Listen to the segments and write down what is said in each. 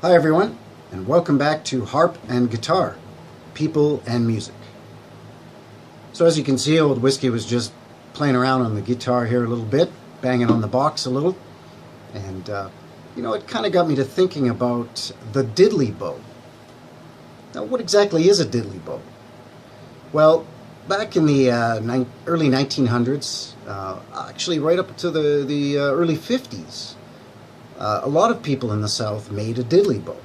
Hi everyone, and welcome back to Harp and Guitar, People and Music. So as you can see, old Whiskey was just playing around on the guitar here a little bit, banging on the box a little, and it kind of got me to thinking about the Diddley Bow. Now, what exactly is a Diddley Bow? Well, back in the early 1900s, actually right up to the early 50s, a lot of people in the South made a diddley bow.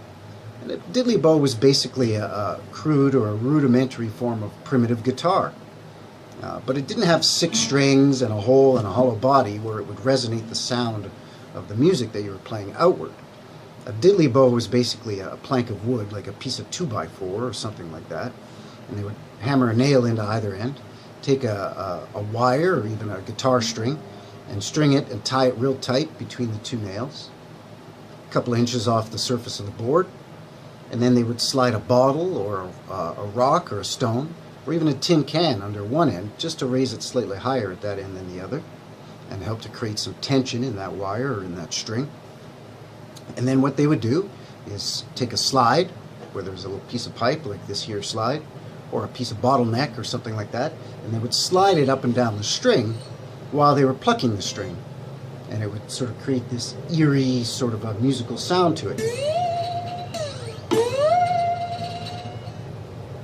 And a diddley bow was basically a crude or a rudimentary form of primitive guitar. But it didn't have 6 strings and a hole and a hollow body where it would resonate the sound of the music that you were playing outward. A diddley bow was basically a plank of wood, like a piece of 2x4 or something like that. And they would hammer a nail into either end, take a wire or even a guitar string, and string it and tie it real tight between the 2 nails, a couple of inches off the surface of the board, and then they would slide a bottle or a rock or a stone or even a tin can under one end just to raise it slightly higher at that end than the other and help to create some tension in that wire or in that string. And then what they would do is take a slide where there's a little piece of pipe like this here slide, or a piece of bottleneck or something like that, and they would slide it up and down the string while they were plucking the string, and it would sort of create this eerie sort of a musical sound to it.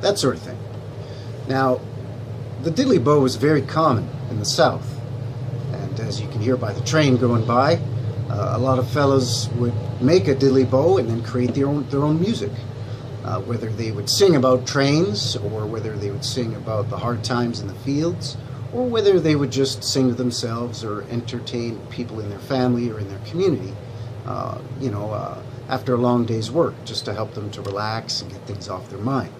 That sort of thing. Now, the diddley bow was very common in the South, and as you can hear by the train going by, a lot of fellows would make a diddley bow and then create their own music. Whether they would sing about trains, or whether they would sing about the hard times in the fields, or whether they would just sing to themselves or entertain people in their family or in their community, after a long day's work, just to help them to relax and get things off their mind.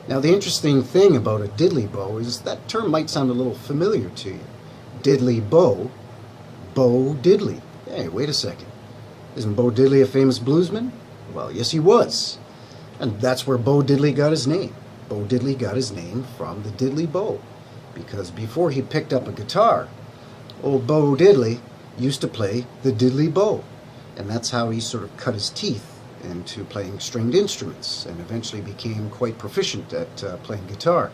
Now, the interesting thing about a diddley bow is that term might sound a little familiar to you. Diddley bow, Bo Diddley. Hey, wait a second. Isn't Bo Diddley a famous bluesman? Well, yes, he was. And that's where Bo Diddley got his name. Bo Diddley got his name from the diddley bow, because before he picked up a guitar, old Bo Diddley used to play the diddley bow, and that's how he sort of cut his teeth into playing stringed instruments and eventually became quite proficient at playing guitar.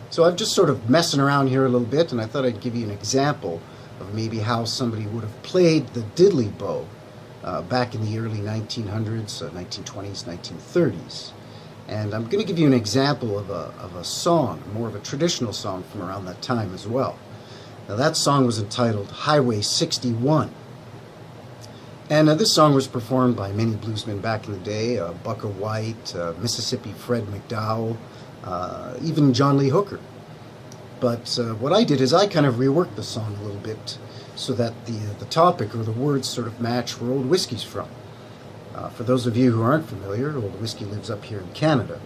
So I'm just sort of messing around here a little bit, and I thought I'd give you an example of maybe how somebody would have played the diddley bow back in the early 1900s, 1920s, 1930s. And I'm going to give you an example of a song, more of a traditional song from around that time as well. Now, that song was entitled Highway 61. And this song was performed by many bluesmen back in the day, Bucka White, Mississippi Fred McDowell, even John Lee Hooker. But what I did is I kind of reworked the song a little bit so that the topic or the words sort of match where Old Whiskey's from. For those of you who aren't familiar, Old Whiskey lives up here in Canada.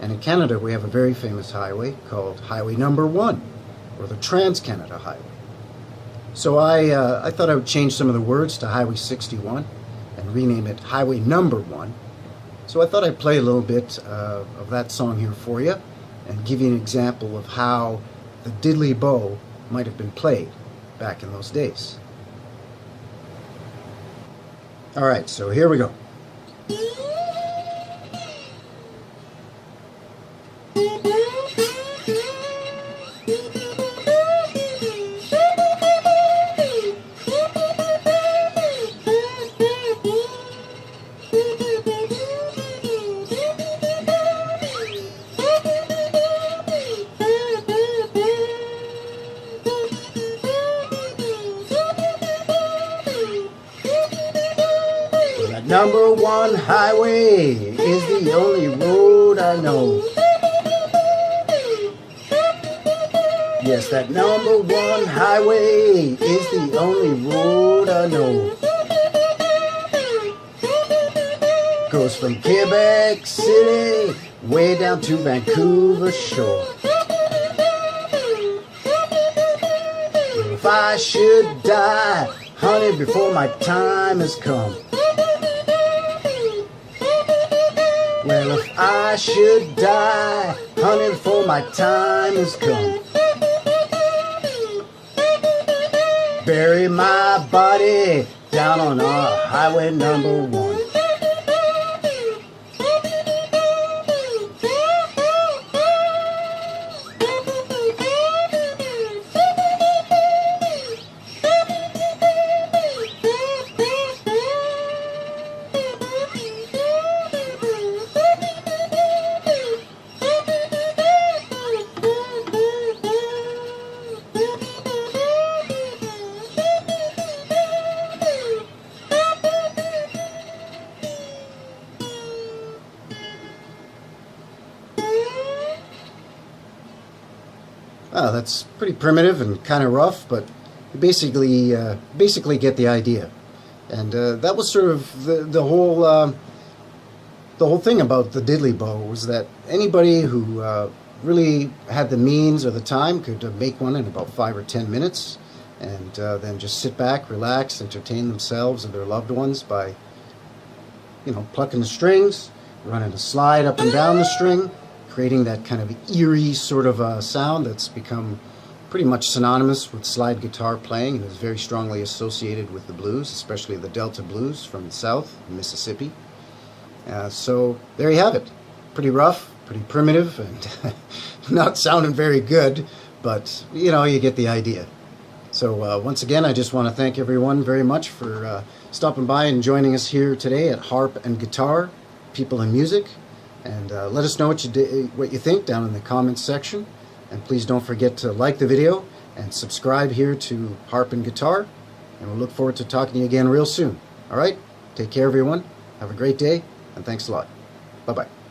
And in Canada we have a very famous highway called Highway Number 1, or the Trans-Canada Highway. So I thought I would change some of the words to Highway 61 and rename it Highway Number 1. So I thought I'd play a little bit of that song here for you and give you an example of how the diddley bow might have been played back in those days. Alright, so here we go. Number 1 highway is the only road I know. Yes, that number 1 highway is the only road I know. Goes from Quebec City way down to Vancouver shore. If I should die, honey, before my time has come. Well, if I should die, honey, before my time has come, bury my body down on our highway number 1. That's pretty primitive and kind of rough, but you basically get the idea. And that was sort of the whole thing about the Diddley Bow, was that anybody who really had the means or the time could make one in about 5 or 10 minutes, and then just sit back, relax, entertain themselves and their loved ones by, plucking the strings, running a slide up and down the string, creating that kind of eerie sort of sound that's become pretty much synonymous with slide guitar playing and is very strongly associated with the blues, especially the Delta blues from the South, Mississippi. So there you have it. Pretty rough, pretty primitive, and not sounding very good, but you get the idea. So once again, I just want to thank everyone very much for stopping by and joining us here today at Harp and Guitar, People and Music. And let us know what you think down in the comments section. And please don't forget to like the video and subscribe here to Harp and Guitar. And we'll look forward to talking to you again real soon. All right? Take care, everyone. Have a great day, and thanks a lot. Bye-bye.